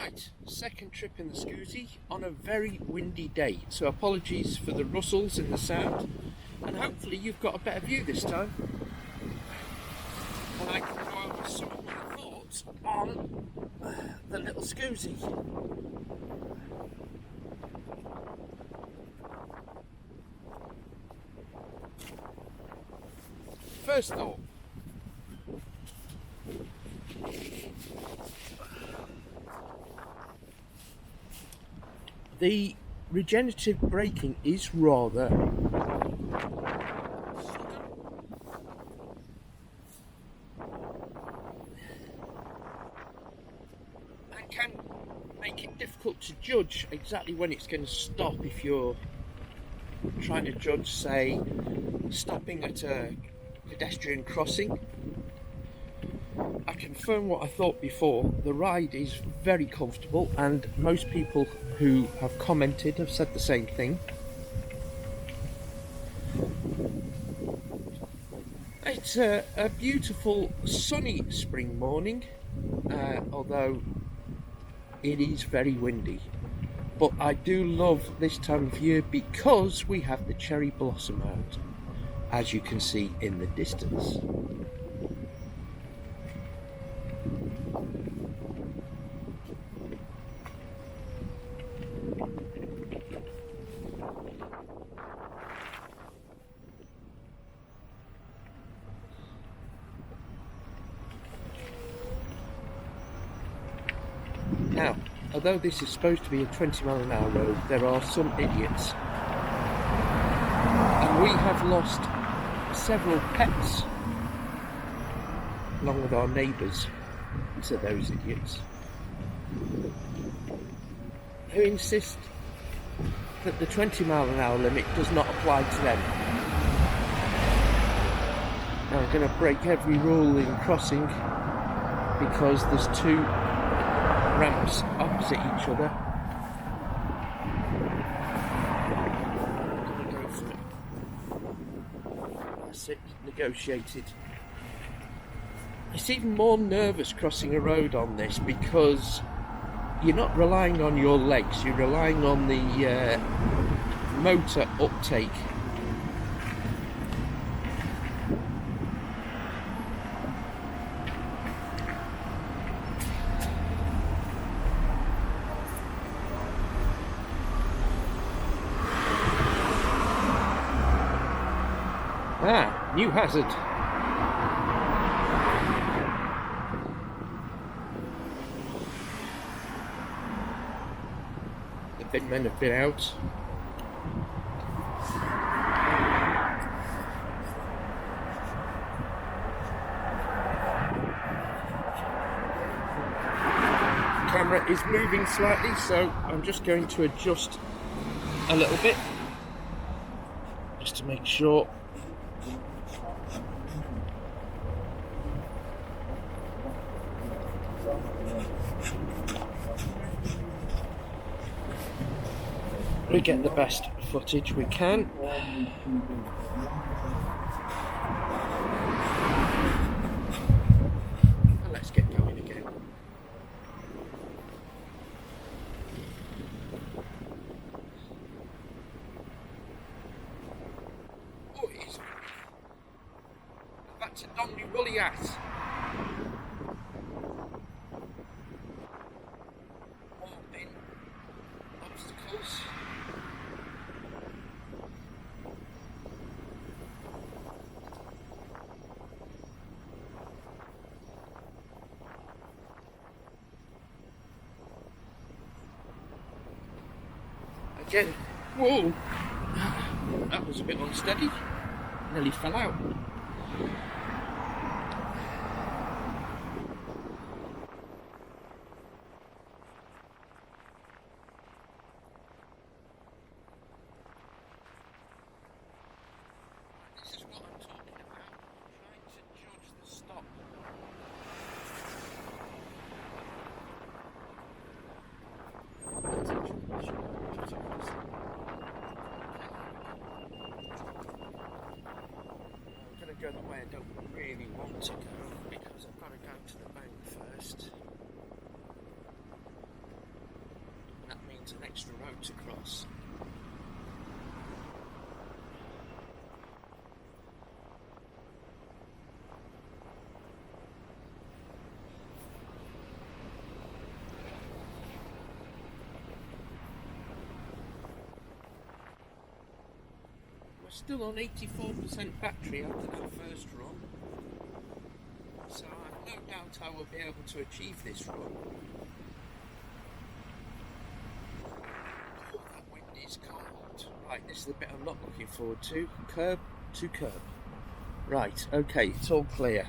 Right, second trip in the Scoozy on a very windy day, so apologies for the rustles in the sound, and hopefully you've got a better view this time and I can go over some of my thoughts on the little Scoozy. First thought, the regenerative braking is rather sudden. And can make it difficult to judge exactly when it's going to stop if you're trying to judge, say, stopping at a pedestrian crossing. I confirm what I thought before. The ride is very comfortable, and most people who have commented have said the same thing. It's a beautiful sunny spring morning, although it is very windy. But I do love this time of year because we have the cherry blossom out, as you can see in the distance. Now, although this is supposed to be a 20-mile-an-hour road, there are some idiots. And we have lost several pets, along with our neighbours, to those idiots, who insist that the 20-mile-an-hour limit does not apply to them. Now I'm going to break every rule in crossing because there's two ramps opposite each other. I'm going to go for it. That's it, negotiated. It's even more nervous crossing a road on this because you're not relying on your legs, you're relying on the motor uptake. Ah, new hazard. The bin men have been out. The camera is moving slightly, so I'm just going to adjust a little bit just to make sure. We get the best footage we can. And let's get going again. Oh, it is. Back to Donny Williat. More bin obstacles. Again, whoa, that was a bit unsteady, nearly fell out. This is what I'm talking about, trying to judge the stop. Go the way I don't about to cross. We're still on 84% battery after that first run, so I have no doubt I will be able to achieve this run. Oh, that wind is cold. Right, this is the bit I'm not looking forward to. Curb to curb. Right, okay, it's all clear.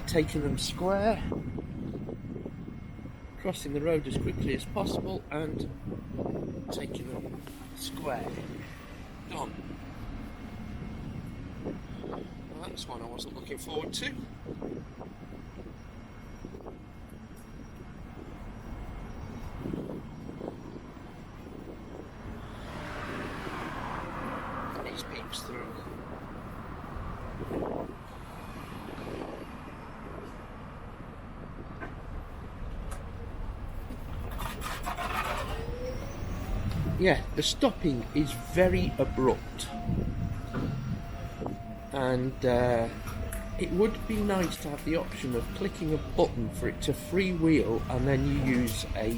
Taking them square, crossing the road as quickly as possible and taking them square. Done. Well, that's one I wasn't looking forward to. These peeps through. Yeah, the stopping is very abrupt, and it would be nice to have the option of clicking a button for it to freewheel and then you use a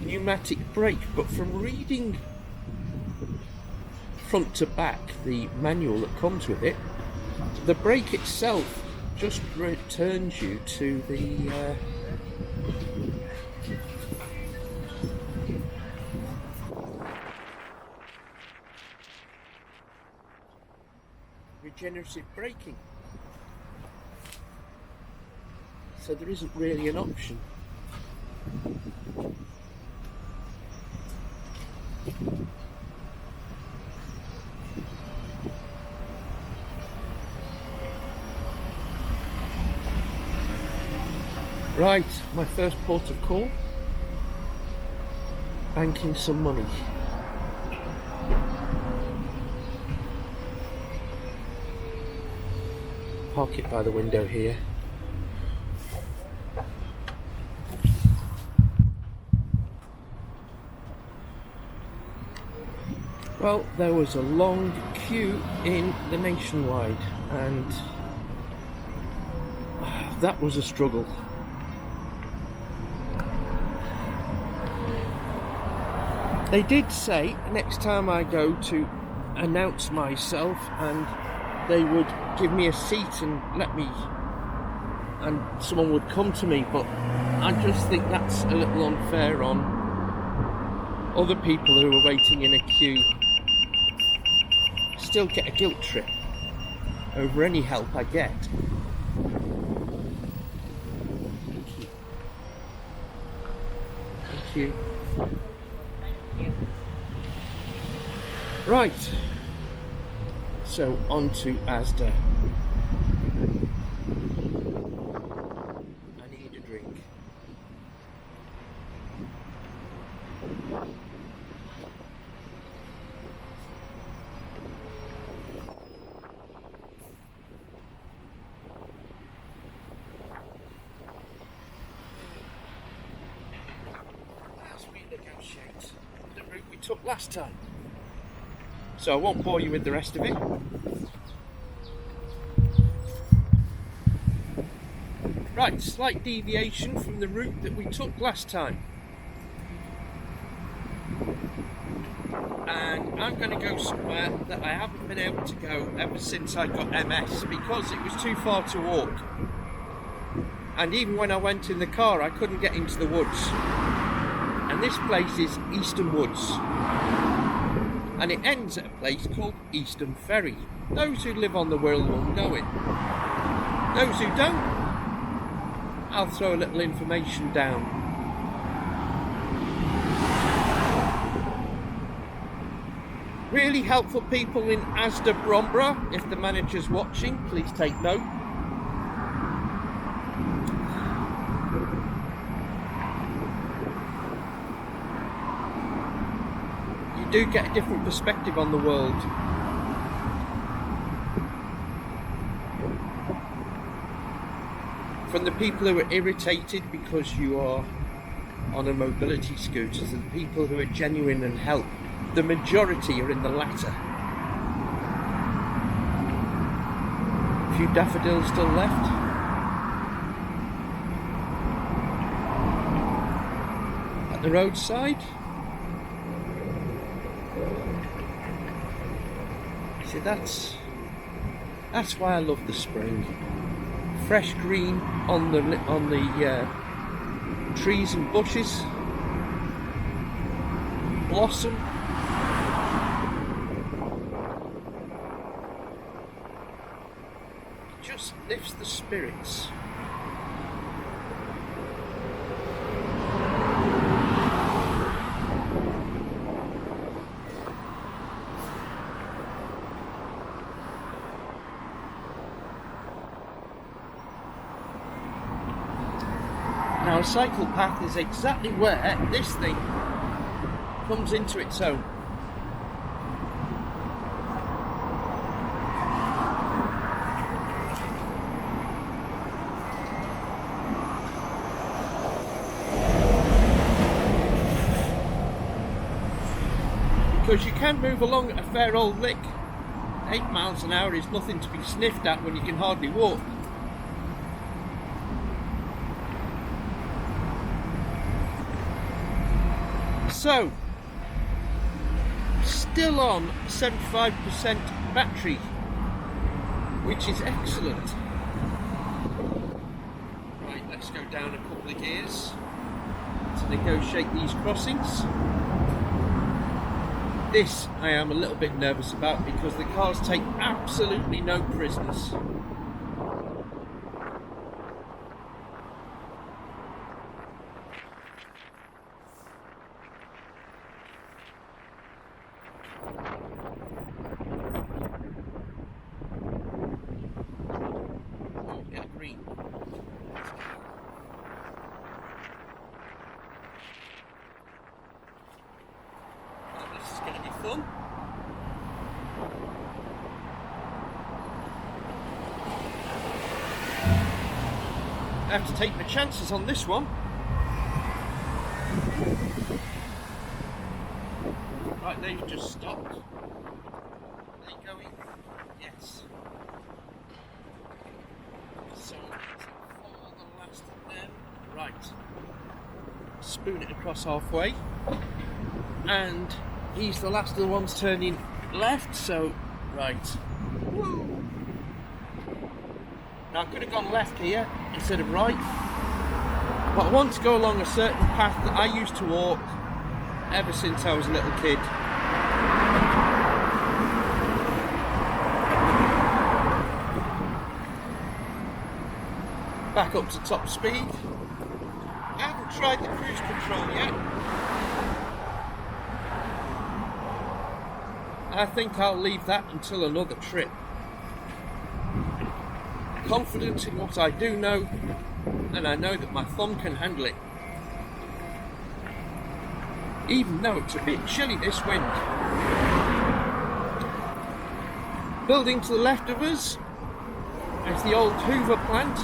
pneumatic brake, but from reading front to back the manual that comes with it, the brake itself just returns you to the regenerative braking, so there isn't really an option. Right, my first port of call, banking some money. Park it by the window here. Well, there was a long queue in the Nationwide, and that was a struggle. They did say next time I go to announce myself and they would give me a seat and let me, and someone would come to me, but I just think that's a little unfair on other people who are waiting in a queue. Still get a guilt trip over any help I get. Thank you. Right, so on to Asda. I need a drink. As we negotiate the route we took last time. So I won't bore you with the rest of it. Right, slight deviation from the route that we took last time. And I'm going to go somewhere that I haven't been able to go ever since I got MS, because it was too far to walk. And even when I went in the car, I couldn't get into the woods. And this place is Eastham Woods. And it ends at a place called Eastham Ferry. Those who live on the Wirral will know it. Those who don't, I'll throw a little information down. Really helpful people in Asda Bromborough. If the manager's watching, please take note. Do get a different perspective on the world. From the people who are irritated because you are on a mobility scooter are the people who are genuine and help. The majority are in the latter. A few daffodils still left. At the roadside. See, that's why I love the spring. Fresh green on the trees and bushes, blossom. It just lifts the spirits. Now, a cycle path is exactly where this thing comes into its own. Because you can move along at a fair old lick. 8 miles an hour is nothing to be sniffed at when you can hardly walk. So, still on 75% battery, which is excellent. Right, let's go down a couple of gears to negotiate these crossings. This I am a little bit nervous about because the cars take absolutely no prisoners. Fun. I have to take my chances on this one. Right, they've just stopped. Are they going? Yes. So follow the last of them. Right. Spoon it across halfway. And he's the last of the ones turning left, so, right. Woo. Now I could have gone left here instead of right, but I want to go along a certain path that I used to walk ever since I was a little kid. Back up to top speed. I haven't tried the cruise control yet. I think I'll leave that until another trip. Confident in what I do know, and I know that my thumb can handle it. Even though it's a bit chilly this wind. Building to the left of us is the old Hoover plant.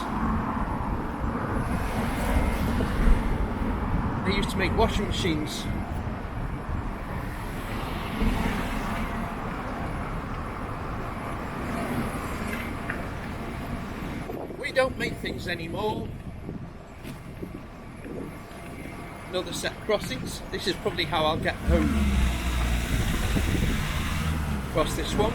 They used to make washing machines. Don't make things anymore. Another set of crossings. This is probably how I'll get home. Cross this one.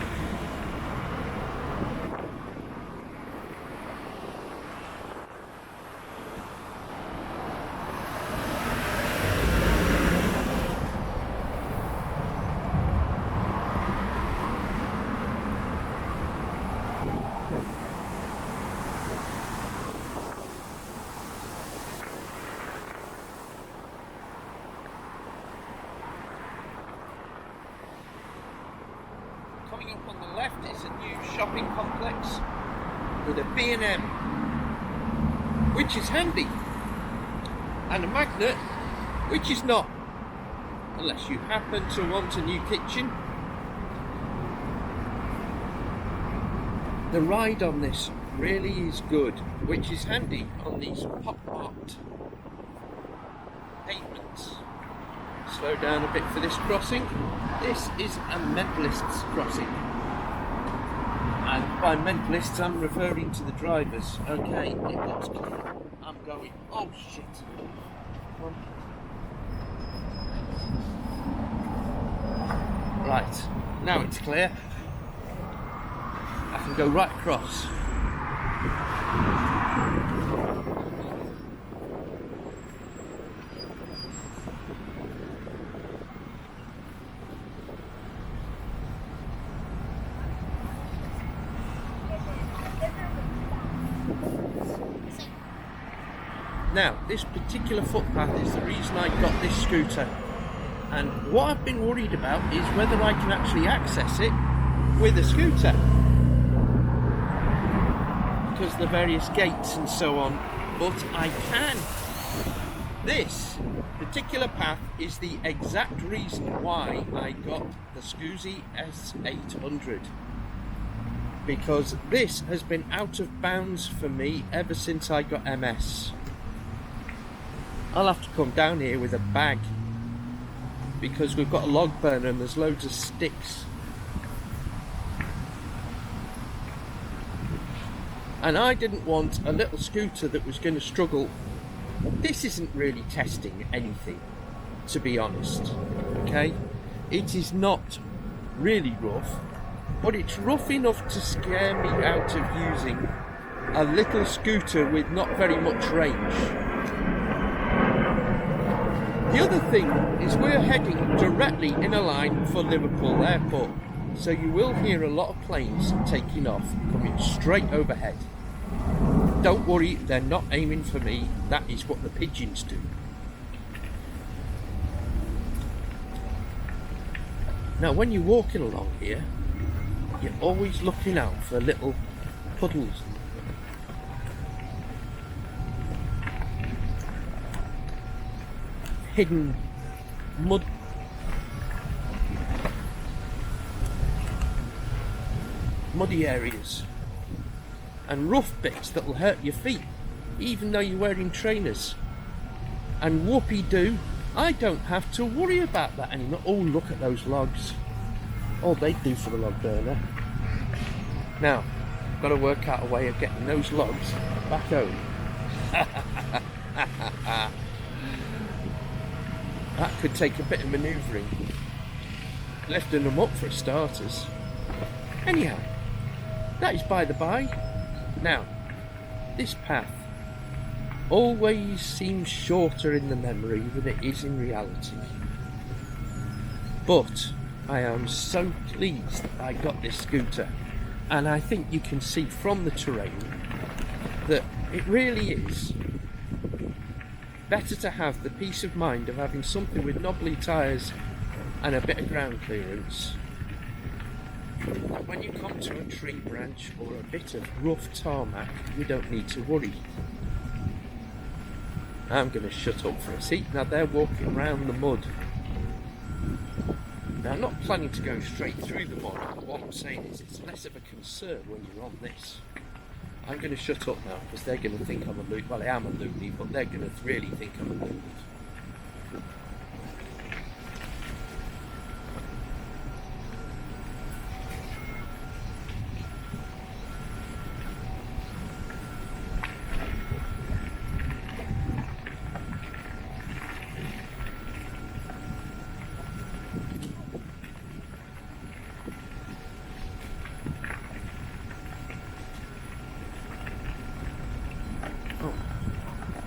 Coming up on the left is a new shopping complex with a B&M, which is handy, and a magnet, which is not, unless you happen to want a new kitchen. The ride on this really is good, which is handy on these pop-art paved slow down a bit for this crossing. This is a mentalist's crossing. And by mentalists, I'm referring to the drivers. Okay, it looks clear. I'm going. Oh shit. Right, now it's clear. I can go right across. Now, this particular footpath is the reason I got this scooter, and what I've been worried about is whether I can actually access it with a scooter, because the various gates and so on, but I can. This particular path is the exact reason why I got the Scoozy S800, because this has been out of bounds for me ever since I got MS. I'll have to come down here with a bag because we've got a log burner and there's loads of sticks. And I didn't want a little scooter that was going to struggle. This isn't really testing anything, to be honest, okay? It is not really rough, but it's rough enough to scare me out of using a little scooter with not very much range. The other thing is we're heading directly in a line for Liverpool Airport, so you will hear a lot of planes taking off, coming straight overhead. Don't worry, they're not aiming for me, that is what the pigeons do. Now when you're walking along here, you're always looking out for little puddles. Hidden muddy areas and rough bits that will hurt your feet even though you're wearing trainers, and whoopee-doo, I don't have to worry about that anymore. Oh, look at those logs. All they do for the log burner. Now I've got to work out a way of getting those logs back home. That could take a bit of manoeuvring, lifting them up for starters. Anyhow, that is by the by. Now, this path always seems shorter in the memory than it is in reality. But I am so pleased I got this scooter, and I think you can see from the terrain that it really is better to have the peace of mind of having something with knobbly tyres and a bit of ground clearance. That when you come to a tree branch or a bit of rough tarmac, you don't need to worry. I'm going to shut up for a seat. Now they're walking around the mud. Now I'm not planning to go straight through the mud. What I'm saying is it's less of a concern when you're on this. I'm going to shut up now because they're going to think I'm a loony. Well, I am a loony, but they're going to really think I'm a loony.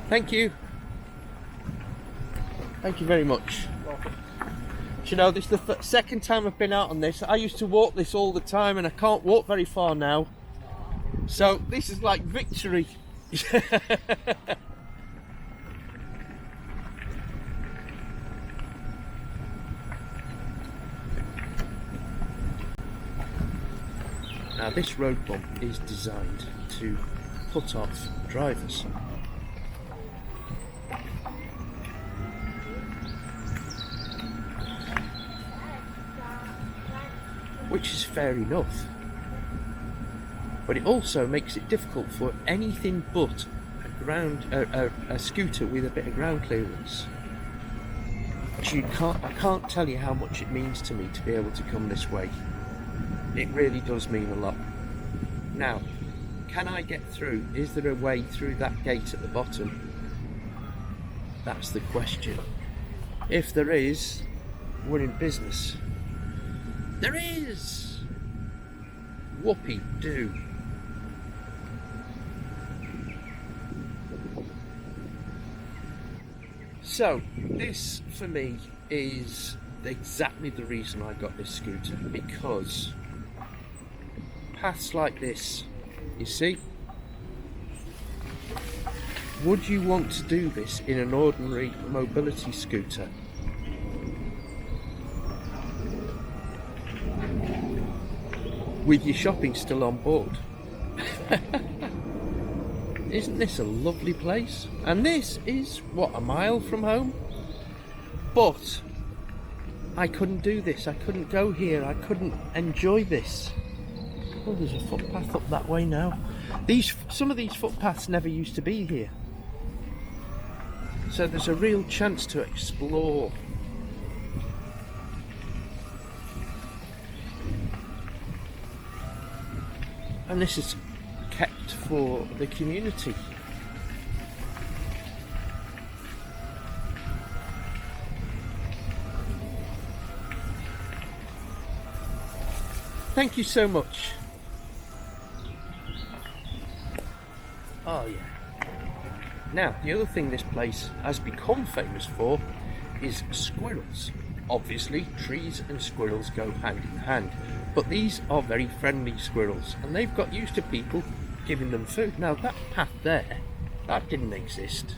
Thank you. Thank you very much. Do you know, this is the second time I've been out on this. I used to walk this all the time and I can't walk very far now. So this is like victory. Now this road bump is designed to put off drivers. Which is fair enough, but it also makes it difficult for anything but a scooter with a bit of ground clearance. I can't tell you how much it means to me to be able to come this way. It really does mean a lot. Now, can I get through? Is there a way through that gate at the bottom? That's the question. If there is, we're in business. There is! Whoopee-doo. So, this for me is exactly the reason I got this scooter, because paths like this, you see, would you want to do this in an ordinary mobility scooter? With your shopping still on board? Isn't this a lovely place? And this is, what, a mile from home? But I couldn't do this. I couldn't go here. I couldn't enjoy this. Oh, there's a footpath up that way now. Some of these footpaths never used to be here. So there's a real chance to explore. And this is kept for the community. Thank you so much. Oh yeah. Now, the other thing this place has become famous for is squirrels. Obviously, trees and squirrels go hand in hand, but these are very friendly squirrels, and they've got used to people giving them food. Now, that path there, that didn't exist.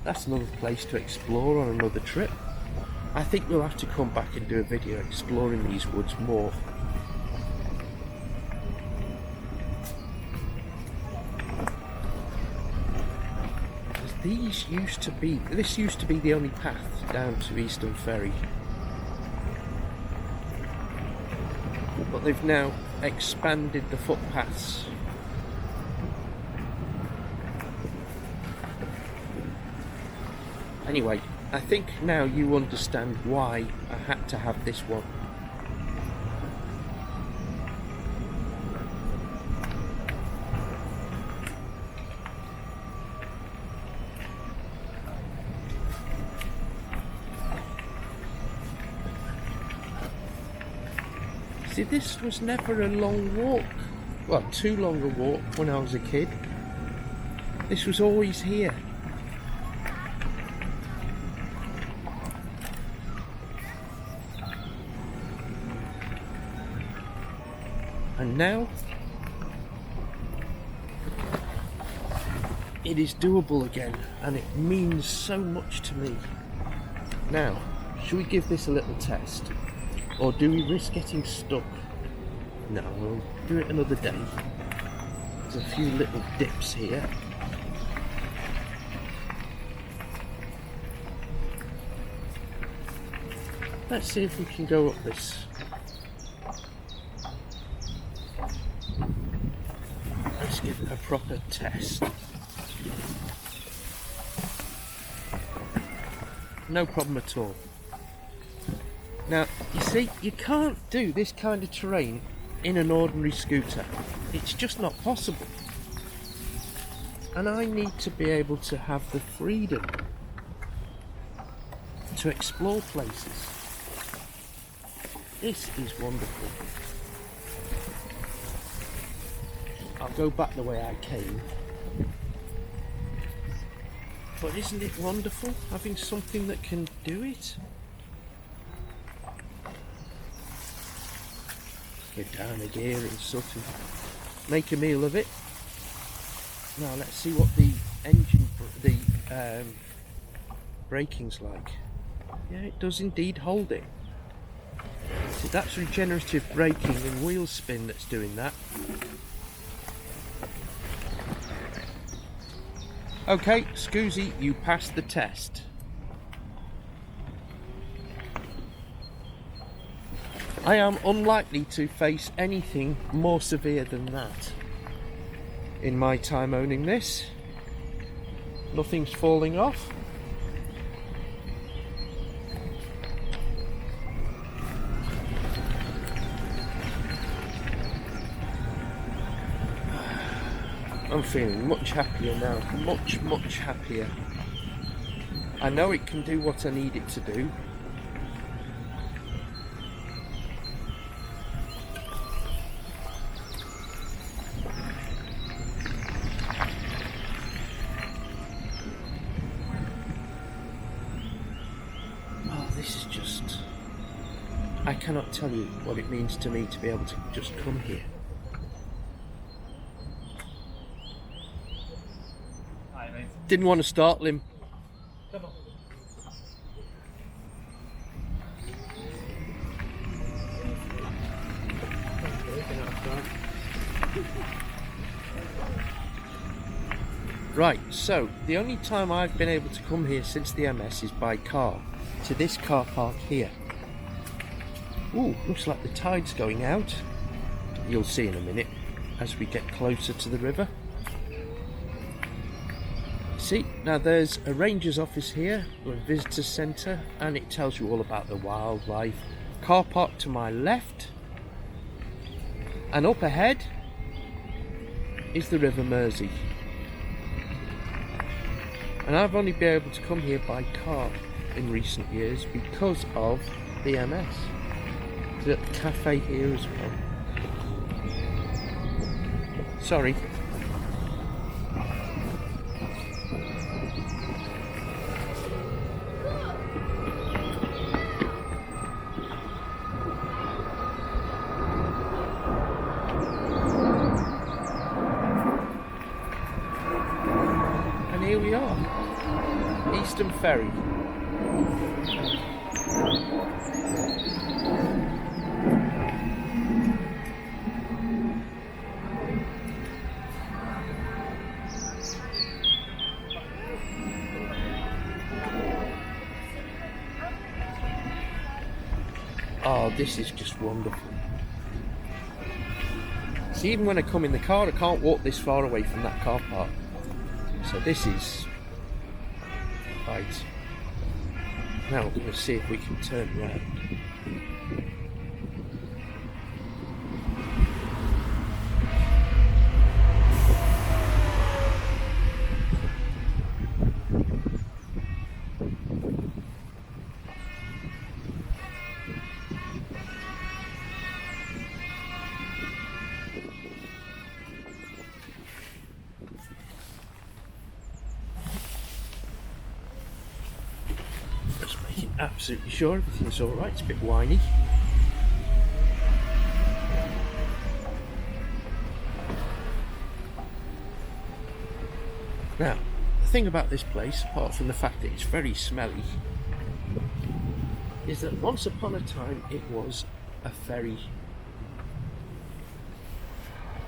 That's another place to explore on another trip. I think we'll have to come back and do a video exploring these woods more. This used to be the only path down to Eastham Ferry. But they've now expanded the footpaths. Anyway, I think now you understand why I had to have this one. See, this was never a long walk. Well, too long a walk when I was a kid. This was always here. And now, it is doable again, and it means so much to me. Now, should we give this a little test? Or do we risk getting stuck? No, we'll do it another day. There's a few little dips here. Let's see if we can go up this. Let's give it a proper test. No problem at all. Now, you see, you can't do this kind of terrain in an ordinary scooter. It's just not possible. And I need to be able to have the freedom to explore places. This is wonderful. I'll go back the way I came. But isn't it wonderful having something that can do it? Go down a gear and sort of make a meal of it. Now let's see what the engine, braking's like. Yeah, it does indeed hold it. See, that's regenerative braking and wheel spin that's doing that. Okay, Scoozy, you passed the test. I am unlikely to face anything more severe than that in my time owning this. Nothing's falling off. I'm feeling much happier now, much happier. I know it can do what I need it to do. Oh, this is just... I cannot tell you what it means to me to be able to just come here. Hi, mate. Didn't want to startle him. Come on. Right, so the only time I've been able to come here since the MS is by car, to this car park here. Ooh, looks like the tide's going out. You'll see in a minute as we get closer to the river. See, now there's a ranger's office here, or a visitor centre, and it tells you all about the wildlife. Car park to my left, and up ahead is the River Mersey. And I've only been able to come here by car in recent years because of the MS. There's a cafe here as well. Sorry. And here we are, Eastham Ferry. Oh, this is just wonderful. See, even when I come in the car, I can't walk this far away from that car park. So this is... Right. Now we're going to see if we can turn round. Just making absolutely sure everything's alright. It's a bit whiny. Now, the thing about this place, apart from the fact that it's very smelly, is that once upon a time it was a ferry.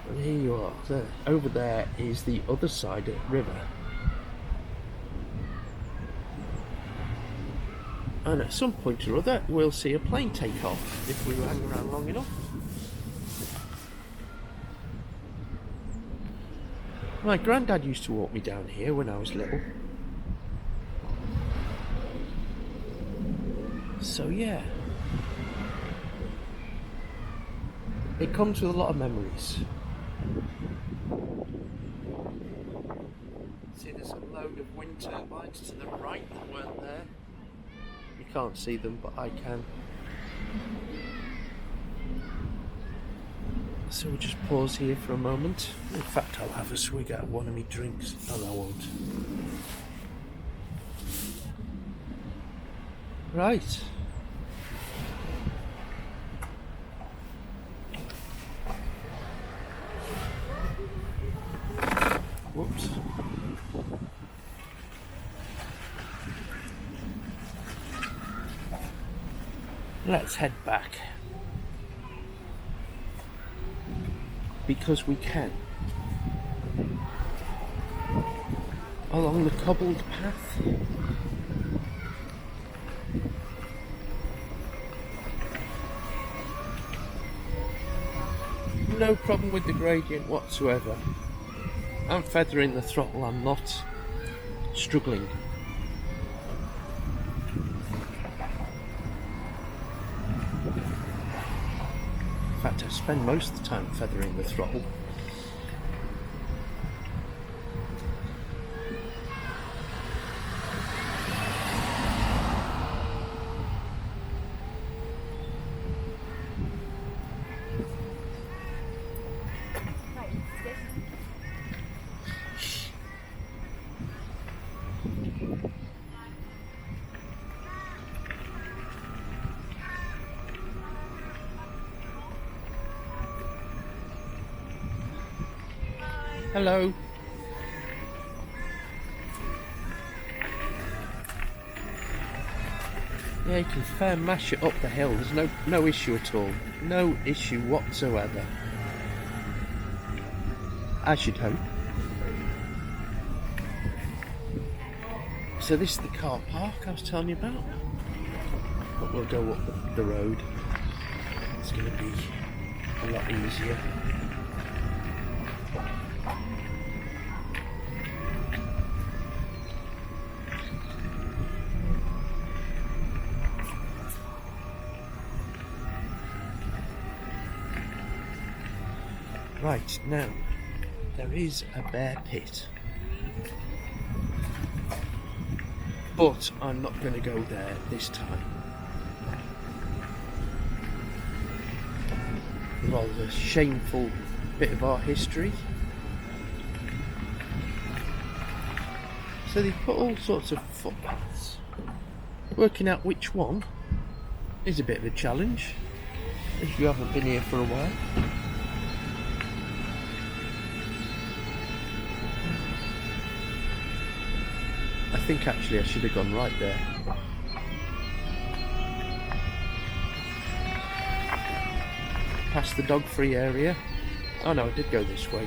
And here you are. There. Over there is the other side of the river. And at some point or other, we'll see a plane take off if we hang around long enough. My granddad used to walk me down here when I was little. So yeah. It comes with a lot of memories. See, there's a load of wind turbines to the right that weren't there. You can't see them, but I can. So we'll just pause here for a moment. In fact, I'll have a swig out of one of my drinks. Oh, no, I won't. Right. Whoops. Let's head back. Because we can. Along the cobbled path. No problem with the gradient whatsoever. I'm feathering the throttle, I'm not struggling. In fact, I spend most of the time feathering the throttle. Hello. Yeah, you can fair mash it up the hill. There's no issue at all. No issue whatsoever. As you'd hope. So this is the car park I was telling you about. But we'll go up the road. It's going to be a lot easier. Right, now, there is a bear pit. But I'm not going to go there this time. Rather shameful bit of our history. So they've put all sorts of footpaths. Working out which one is a bit of a challenge if you haven't been here for a while. I think actually I should have gone right there. Past the dog-free area. Oh no, I did go this way.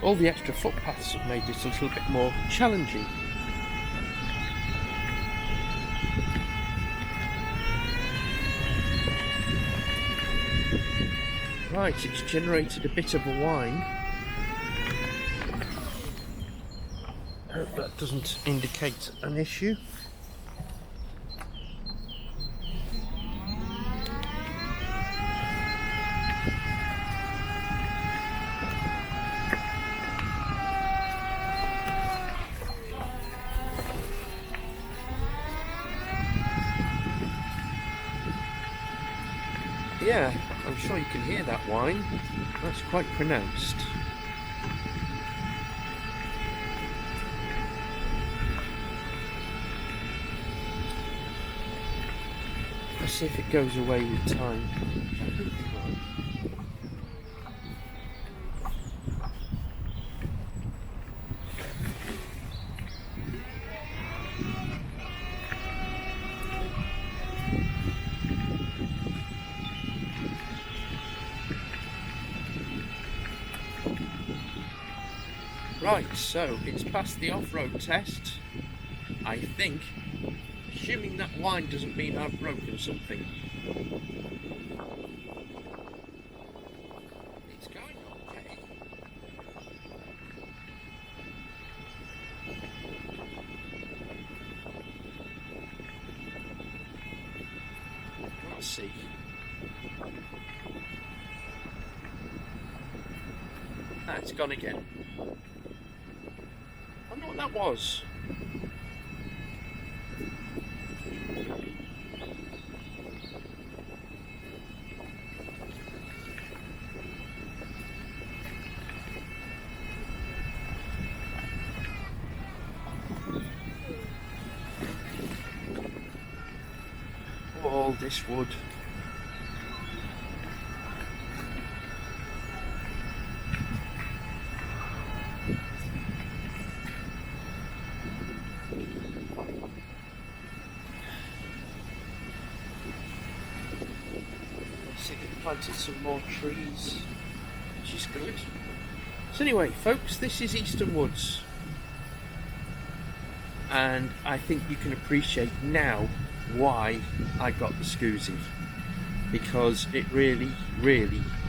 All the extra footpaths have made this a little bit more challenging. Right, it's generated a bit of a whine. Hope that doesn't indicate an issue. Yeah, I'm sure you can hear that whine. That's quite pronounced. Let's see if it goes away with time. Right, so it's passed the off-road test, I think. Assuming that whine doesn't mean I've broken something. It's going okay. Let's see. Ah, it's gone again. I wonder what that was. All this wood. See, they've planted some more trees, which is good. So anyway, folks, this is Eastham Woods, and I think you can appreciate now why I got the Scoozy, because it really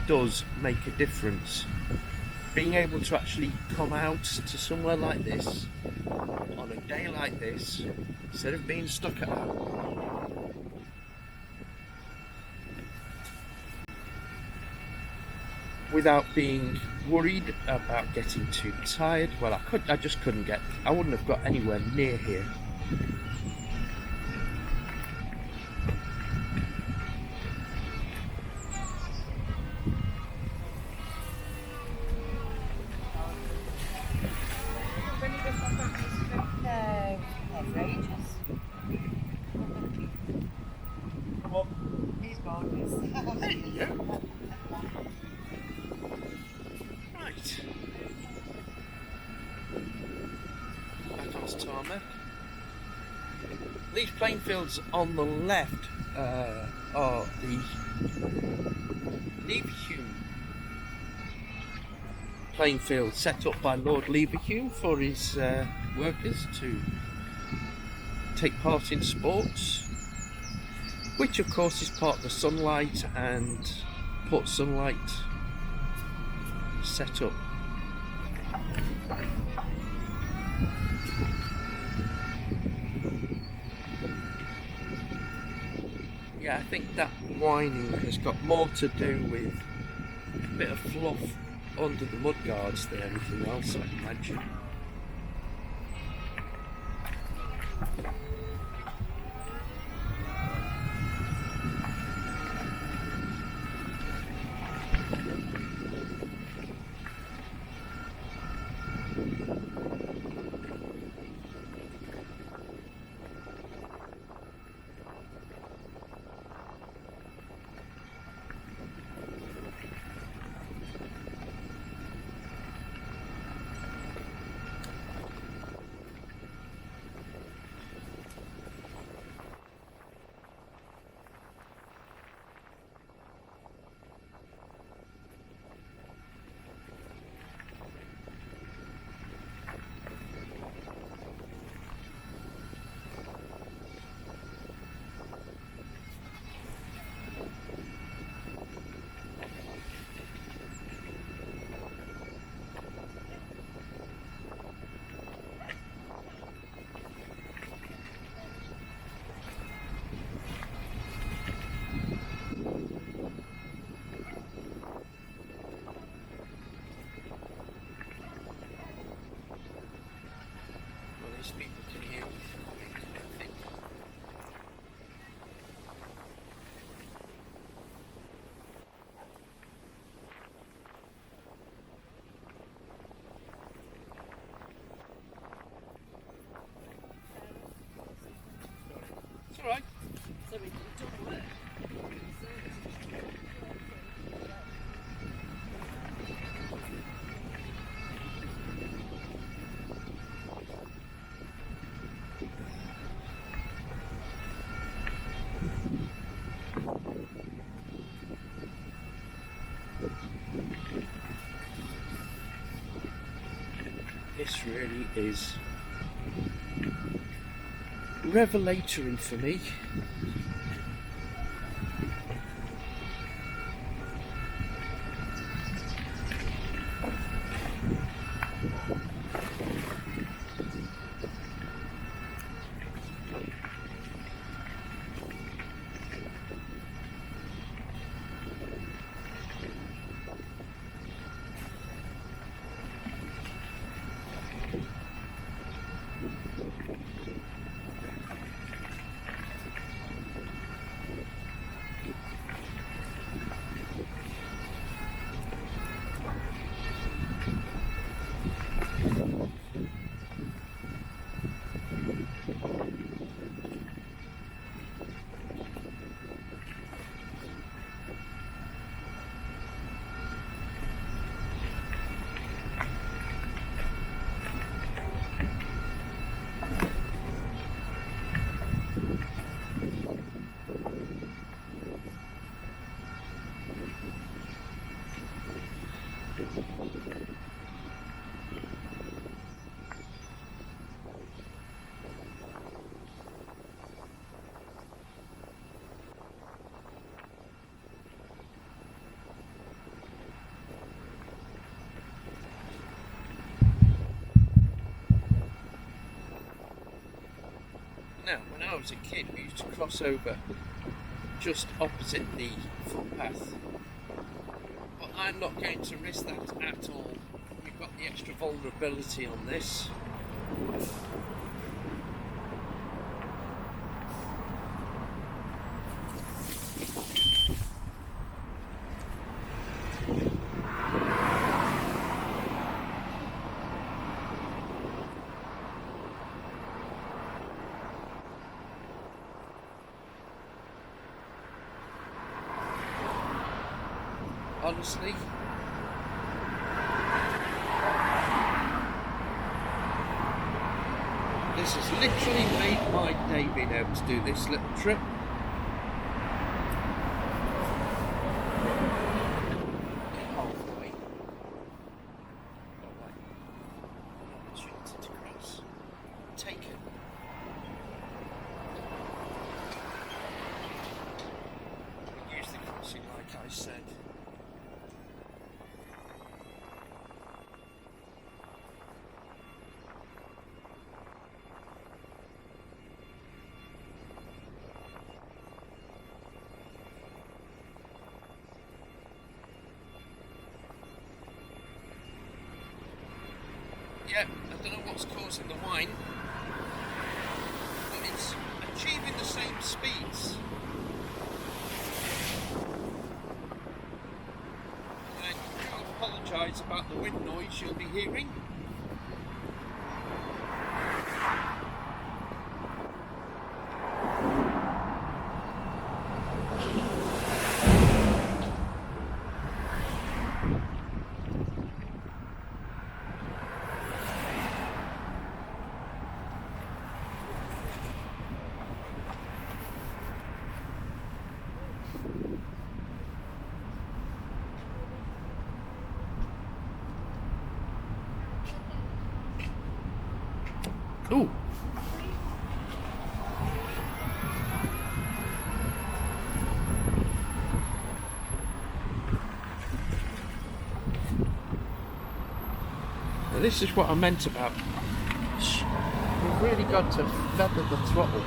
does make a difference. Being able to actually come out to somewhere like this on a day like this instead of being stuck at home. Without being worried about getting too tired. Well, I just couldn't get, I wouldn't have got anywhere near here. tarmac. These playing fields on the left are the Leverhulme playing field set up by Lord Leverhulme for his workers to take part in sports, which of course is part of the Sunlight and Port Sunlight setup. Yeah, I think that whining has got more to do with a bit of fluff under the mudguards than anything else, I imagine. People can hear me, I think. It's alright. So we don't work. This really is revelatory for me. Now, when I was a kid, we used to cross over just opposite the footpath. But I'm not going to risk that at all. We've got the extra vulnerability on this. Honestly, This has literally made my day being able to do this little trip. Get halfway. Alright. An opportunity to cross. Taken. Use the crossing like I said. Yeah, I don't know what's causing the whine, but it's achieving the same speeds. And I do apologise about the wind noise you'll be hearing. Ooh. Now this is what I meant about. We've really got to feather the throttle.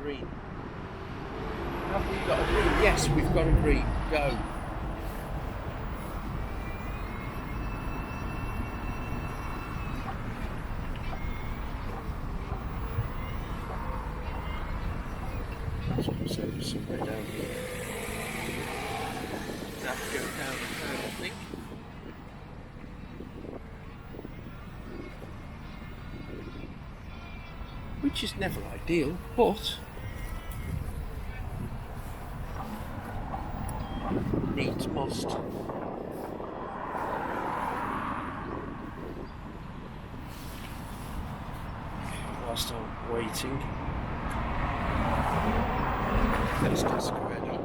Green. Have we got a green? Yes, we've got a green. Go. So somewhere down here. That go down the curve, I think. Which is never ideal, but needs must. Whilst I'm waiting, let's get squared up.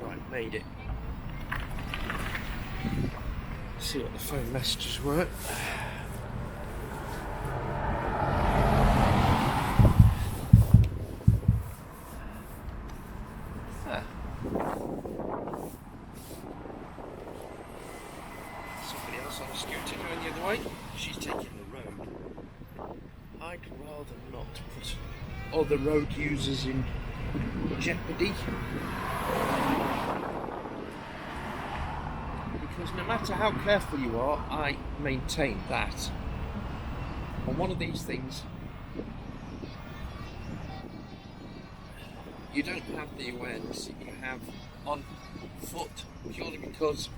Right, made it. See what the phone messages were. Somebody else on a scooter going the other way. She's taking the road. I'd rather not put other road users in jeopardy. Because no matter how careful you are, I maintain that on one of these things, you don't have the awareness that you have on foot, purely because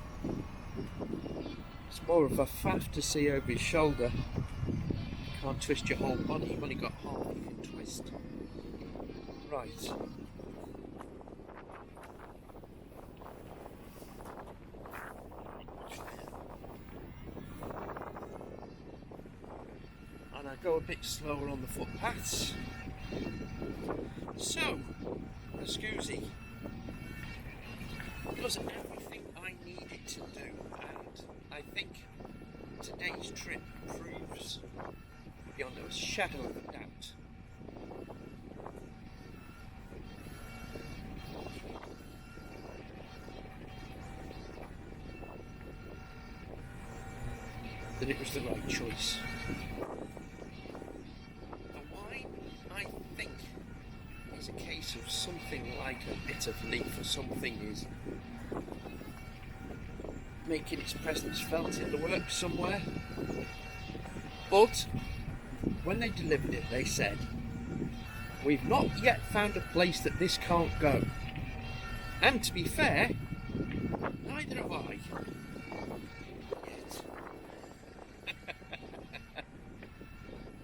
it's more of a faff to see over your shoulder. You can't twist your whole body, you've only got half you can twist. Right. And I go a bit slower on the footpaths. So, the Scoozy does everything I need it to do, and I think today's trip proves beyond a shadow of a doubt that it was the right choice. The wine, I think, is a case of something like a bit of leaf or something is making its presence felt in the works somewhere. But when they delivered it, they said, "We've not yet found a place that this can't go." And to be fair, neither have I. Yet.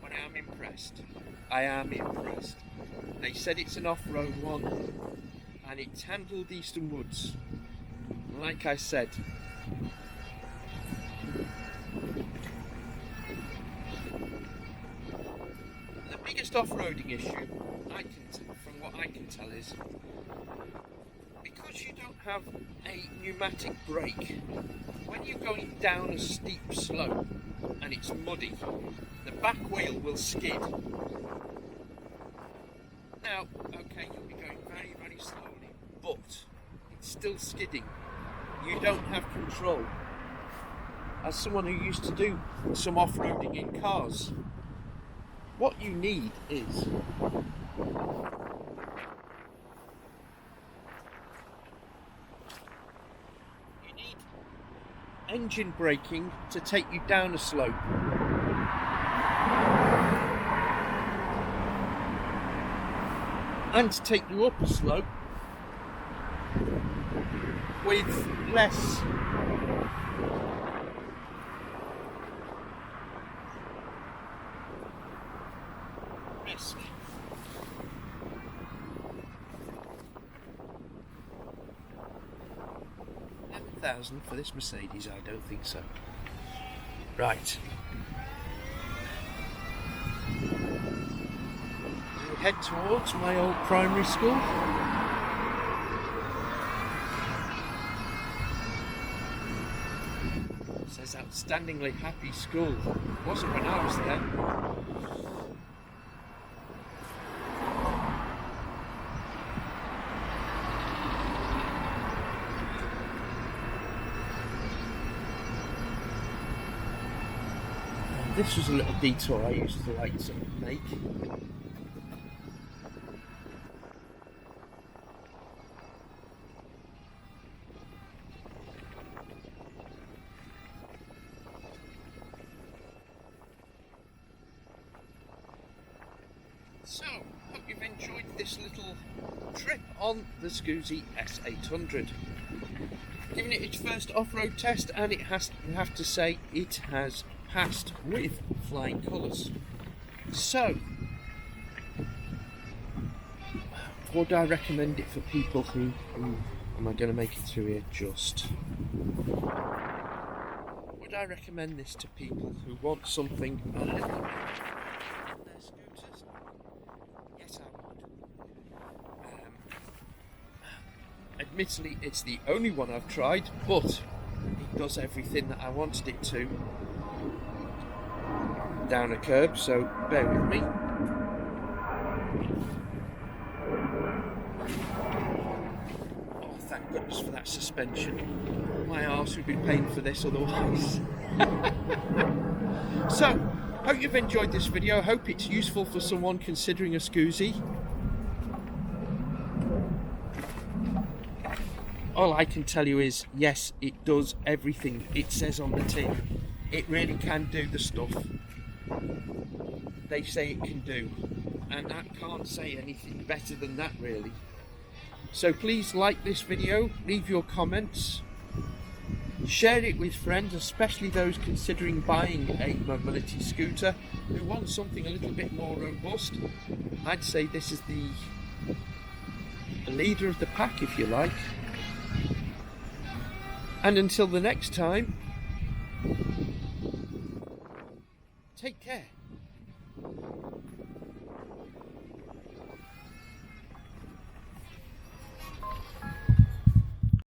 But I am impressed. I am impressed. They said it's an off-road one, and it's handled Eastham Woods. Like I said, the biggest off-roading issue, from what I can tell, is because you don't have a pneumatic brake. When you're going down a steep slope and it's muddy, the back wheel will skid. Now, okay, you'll be going very, very slowly, but it's still skidding. You don't have control. As someone who used to do some off-roading in cars, what you need is engine braking to take you down a slope. And to take you up a slope with less risk. $11,000 for this Mercedes? I don't think so. Right. We'll head towards my old primary school. It says outstandingly happy school. It wasn't when I was there. This was a little detour I used to like to make. So, hope you've enjoyed this little trip on the Scoozy S800. Giving it its first off-road test, and you have to say it has passed with flying colours. So, would I recommend it for people who am I going to make it through here just? Would I recommend this to people who want something a little bit in their scooters? Yes, I would. Admittedly, it's the only one I've tried, but it does everything that I wanted it to down a curb, so bear with me. Oh, thank goodness for that suspension. My arse would be paying for this otherwise. So, hope you've enjoyed this video. Hope it's useful for someone considering a Scoozy. All I can tell you is, yes, it does everything it says on the tin. It really can do the stuff they say it can do, and I can't say anything better than that, really. So please like this video, leave your comments, share it with friends, especially those considering buying a mobility scooter who want something a little bit more robust. I'd say this is the leader of the pack, if you like. And until the next time, take care.